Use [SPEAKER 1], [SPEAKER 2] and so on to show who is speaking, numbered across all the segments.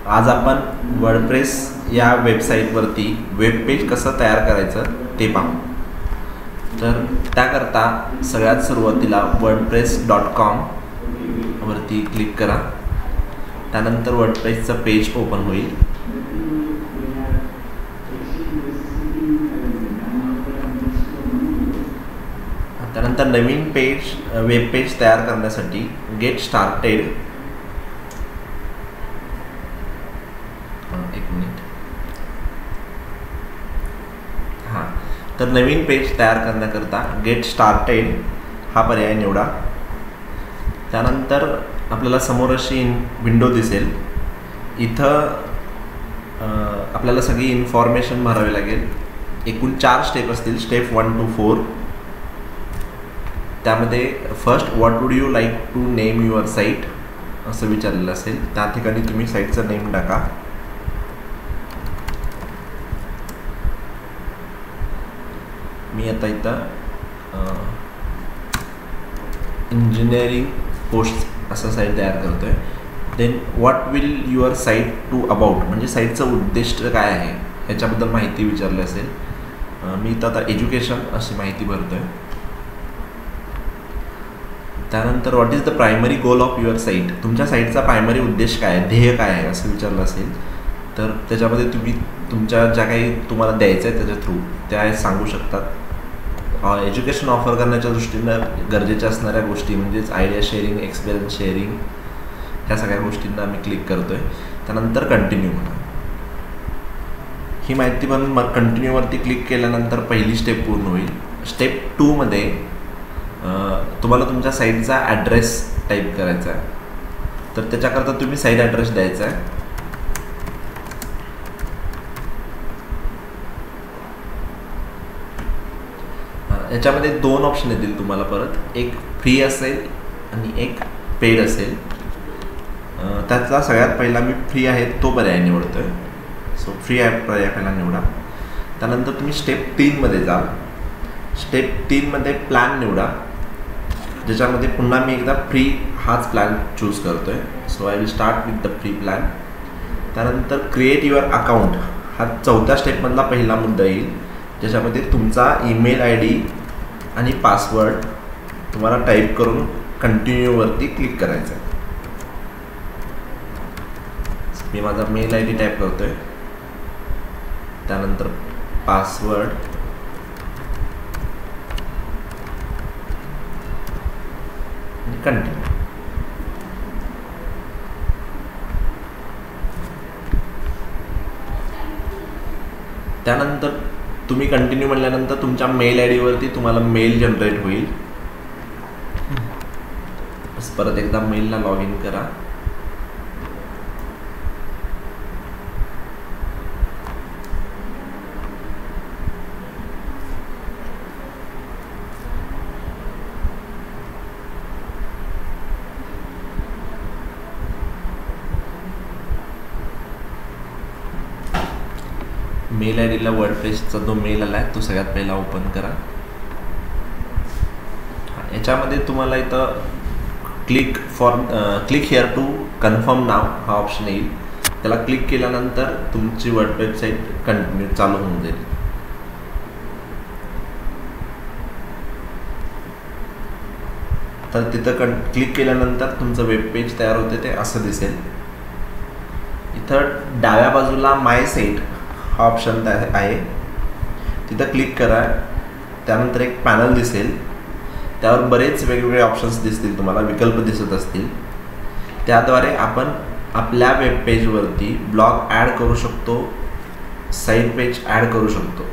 [SPEAKER 1] आज आपण वर्डप्रेस या वेबसाईटवरती वेब पेज कसं तयार करायचं ते पाहू. तर त्याकरता सगळ्यात सुरुवातीला wordpress.com वरती क्लिक करा. त्यानंतर वर्डप्रेसचं पेज ओपन होईल. त्यानंतर नवीन वेब पेज तयार करण्यासाठी गेट स्टार्टेड, एक मिनिट, तर नवीन पेज तयार करण्याकरता गेट स्टार्टेड हा पर्याय निवडा. त्यानंतर आपल्याला समोर अशी विंडो दिसेल. इथं आपल्याला सगळी इन्फॉर्मेशन भरावी लागेल. एकूण 4 स्टेप असतील, स्टेप 1 to 4. त्यामध्ये first, what would you like to name your site असं विचारलेलं असेल. त्या ठिकाणी तुम्ही साईटचं नेम टाका. मी आता इथं इंजिनिअरिंग पोस्ट असं साईट तयार करतो आहे. Then what will your site to about, म्हणजे साईटचं उद्दिष्ट काय आहे याच्याबद्दल माहिती विचारली असेल. मी इथं आता एज्युकेशन अशी माहिती भरतो आहे. त्यानंतर what is the primary goal of your site, तुमच्या साईटचा प्रायमरी उद्देश काय आहे, ध्येय काय आहे असं विचारलं असेल तर त्याच्यामध्ये तुम्ही तुमच्या ज्या काही तुम्हाला द्यायचं आहे त्याच्या थ्रू त्या सांगू शकतात. एज्युकेशन ऑफर करण्याच्या दृष्टीनं गरजेच्या असणाऱ्या गोष्टी म्हणजेच आयडिया शेअरिंग, एक्सपिरियन्स शेअरिंग, ह्या सगळ्या गोष्टींना मी क्लिक करतो आहे. त्यानंतर कंटिन्यू म्हणा. ही माहिती पण कंटिन्यूवरती क्लिक केल्यानंतर पहिली स्टेप पूर्ण होईल. स्टेप 2 मध्ये तुम्हाला तुमच्या साईटचा ॲड्रेस टाईप करायचा आहे. तर त्याच्याकरता तुम्ही साईट ॲड्रेस द्यायचा आहे. याच्यामध्ये 2 ऑप्शन येतील तुम्हाला परत, एक फ्री असेल आणि एक पेड असेल. त्यातला सगळ्यात पहिला मी फ्री आहे तो पर्याय निवडतो आहे. सो फ्री पर्याय पहिला निवडा. त्यानंतर तुम्ही स्टेप 3 मध्ये जा. स्टेप 3 मध्ये प्लॅन निवडा, ज्याच्यामध्ये पुन्हा मी एकदा फ्री हाच प्लॅन चूज करतो आहे. So I will start with the free plan. त्यानंतर क्रिएट युअर अकाउंट हा 4थ्या स्टेपमधला पहिला मुद्दा येईल, ज्याच्यामध्ये तुमचा ईमेल ID आणि पासवर्ड तुम्हाला टाईप करून कंटिन्यूवरती क्लिक करायचं आहे. मी माझा मेल ID टाईप करतो आहे. त्यानंतर पासवर्ड, कंटिन्यू. त्यानंतर तुम्ही कंटिन्यू म्हणल्यानंतर तुमच्या मेल ID वरती तुम्हाला मेल जनरेट होईल. परत एकदा मेलला लॉग इन करा. मेल IDला वर्डप्रेसचा जो मेल आला आहे तो सगळ्यात पहिला ओपन करा. याच्यामध्ये तुम्हाला इथं क्लिक हिअर टू कन्फर्म नाव हा ऑप्शन येईल. त्याला क्लिक केल्यानंतर तुमची वर्डप्रेस साईट कंटिन्यू चालू होऊन जाईल. तर तिथं क्लिक केल्यानंतर तुमचं वेब पेज तयार होते ते असं दिसेल. इथं डाव्या बाजूला माय साईट हा ऑप्शन आहे, तिथं क्लिक करा. त्यानंतर एक पॅनल दिसेल, त्यावर बरेच वेगवेगळे ऑप्शन्स दिसतील, तुम्हाला विकल्प दिसत असतील. त्याद्वारे आपण आपल्या वेब पेजवरती ब्लॉग ॲड करू शकतो, साईट पेज ॲड करू शकतो.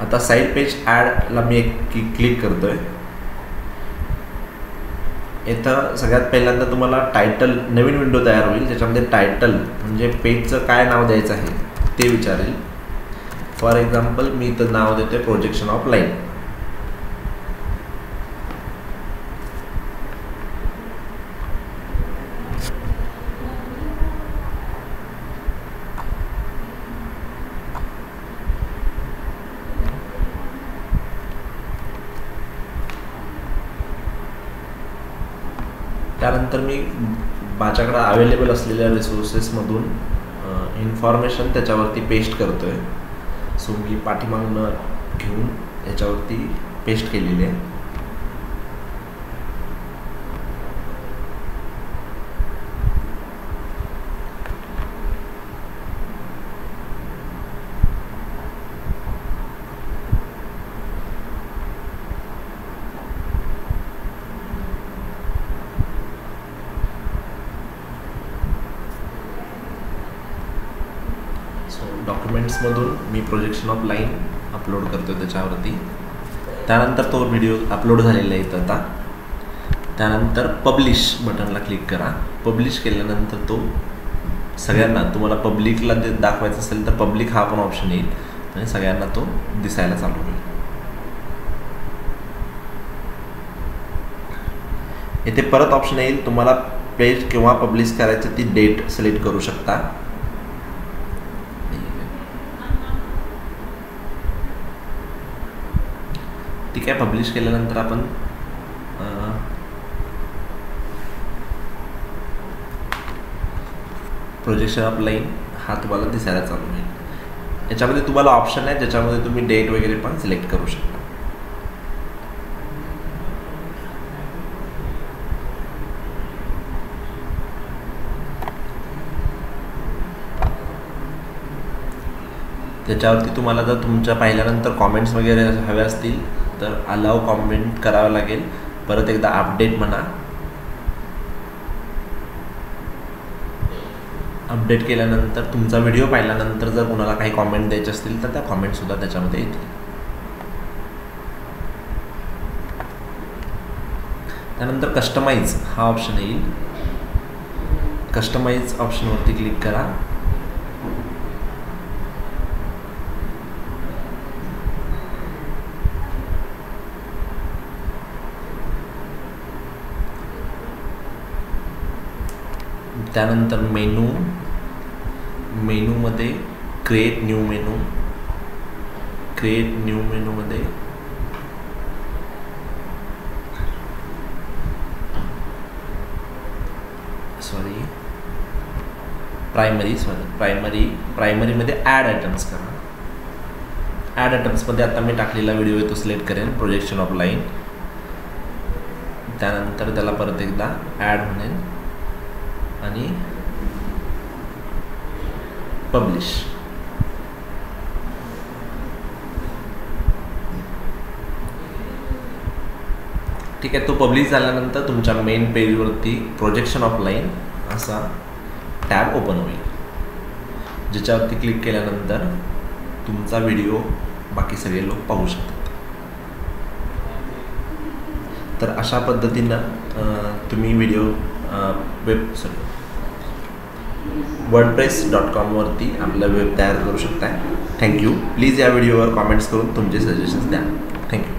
[SPEAKER 1] आता साईट पेज ॲडला मी एक क्लिक करतो आहे. इथं सगळ्यात पहिल्यांदा तुम्हाला टायटल, नवीन विंडो तयार होईल ज्याच्यामध्ये टायटल म्हणजे पेजचं काय नाव द्यायचं आहे ते विचारेल. फॉर एक्झाम्पल मी इथं नाव देते प्रोजेक्शन ऑफ लाईन. त्यानंतर मी माझ्याकडं अवेलेबल असलेल्या रिसोर्सेसमधून इन्फॉर्मेशन त्याच्यावरती पेस्ट करतो आहे. सो मी पाठीमागनं घेऊन याच्यावरती पेस्ट केलेली आहे. डॉक्युमेंट्समधून मी प्रोजेक्शन ऑफ लाईन अपलोड करतो त्याच्यावरती. त्यानंतर तो व्हिडिओ अपलोड झालेला आहे आता. त्यानंतर पब्लिश बटनला क्लिक करा. पब्लिश केल्यानंतर तो सगळ्यांना, तुम्हाला पब्लिकला दाखवायचं असेल तर पब्लिक हा पण ऑप्शन येईल आणि सगळ्यांना तो दिसायला चालू होईल. इथे परत ऑप्शन येईल, तुम्हाला पेज किंवा पब्लिश करायचं ती डेट सिलेक्ट करू शकता. ठीक आहे. पब्लिश केल्यानंतर आपण प्रोजेक्शन ऑफ लाईन हा तुम्हाला दिसायला चालू होईल. याच्यामध्ये तुम्हाला ऑप्शन आहे ज्याच्यामध्ये तुम्ही डेट वगैरे पण सिलेक्ट करू शकता. त्याच्यावरती तुम्हाला जर तुमच्या पाहिल्यानंतर कॉमेंट्स वगैरे हवे असतील तर अलाव कॉमेंट करावं लागेल. परत एकदा अपडेट म्हणा. अपडेट केल्यानंतर तुमचा व्हिडिओ पाहिल्यानंतर जर कोणाला काही कॉमेंट द्यायचे असतील तर त्या कॉमेंटसुद्धा त्याच्यामध्ये येतील. त्यानंतर कस्टमाइज हा ऑप्शन येईल. कस्टमाइज ऑप्शनवरती क्लिक करा. त्यानंतर मेनूमध्ये क्रिएट न्यू मेनूमध्ये प्रायमरीमध्ये ॲड आयटम्स करा. ॲड आयटम्समध्ये आता मी टाकलेला व्हिडिओ आहे तो सिलेक्ट करेन, प्रोजेक्शन ऑफ लाईन. त्यानंतर त्याला परत एकदा ॲड म्हणेन आणि पब्लिश. ठीक आहे. तो पब्लिश झाल्यानंतर तुमच्या मेन पेजवरती प्रोजेक्शन ऑफ लाईन असा टॅब ओपन होईल, ज्याच्यावरती क्लिक केल्यानंतर तुमचा व्हिडिओ बाकी सगळे लोक पाहू शकतात. तर अशा पद्धतीनं तुम्ही wordpress.com वरती आपला वेब तयार करू शकता. थँक्यू. प्लीज या व्हिडिओवर कॉमेंट्स करून तुमचे सजेशन्स द्या. थँक्यू.